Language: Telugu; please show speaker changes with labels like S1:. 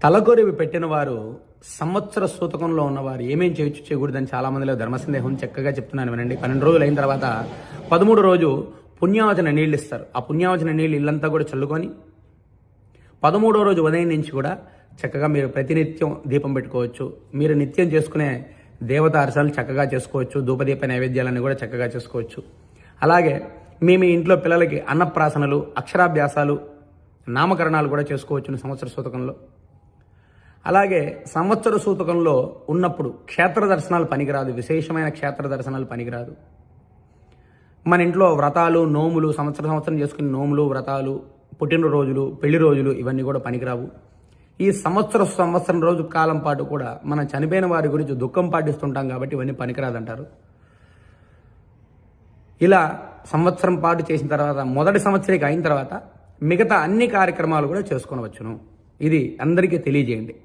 S1: తలకొరివి పెట్టిన వారు సంవత్సర సూతకంలో ఉన్నవారు ఏమేం చేయొచ్చు చేయకూడదని చాలా మందిలో ధర్మ సందేహం చక్కగా చెప్తున్నాను వినండి. 12 రోజులు అయిన తర్వాత 13 రోజు పుణ్యావచన నీళ్ళు ఇస్తారు. ఆ పుణ్యావచన నీళ్ళు ఇల్లంతా కూడా చల్లుకొని 13వ రోజు ఉదయం నుంచి కూడా చక్కగా మీరు ప్రతినిత్యం దీపం పెట్టుకోవచ్చు. మీరు నిత్యం చేసుకునే దేవతా అర్చనలు చక్కగా చేసుకోవచ్చు. ధూపదీప నైవేద్యాలన్నీ కూడా చక్కగా చేసుకోవచ్చు. అలాగే మీ ఇంట్లో పిల్లలకి అన్నప్రాసనలు, అక్షరాభ్యాసాలు, నామకరణాలు కూడా చేసుకోవచ్చు సంవత్సర సూతకంలో. అలాగే సంవత్సర సూతకంలో ఉన్నప్పుడు క్షేత్ర దర్శనాలు పనికిరాదు. విశేషమైన క్షేత్ర దర్శనాలు పనికిరాదు. మన ఇంట్లో వ్రతాలు, నోములు, సంవత్సరం చేసుకునే నోములు, వ్రతాలు, పుట్టినరోజులు, పెళ్లి రోజులు ఇవన్నీ కూడా పనికిరావు. ఈ సంవత్సరం రోజు కాలం పాటు కూడా మనం చనిపోయిన వారి గురించి దుఃఖం పాటిస్తుంటాం కాబట్టి ఇవన్నీ పనికిరాదంటారు. ఇలా సంవత్సరం పాటు చేసిన తర్వాత మొదటి సంవత్సరానికి అయిన తర్వాత మిగతా అన్ని కార్యక్రమాలు కూడా చేసుకోవచ్చును. ఇది అందరికీ తెలియజేయండి.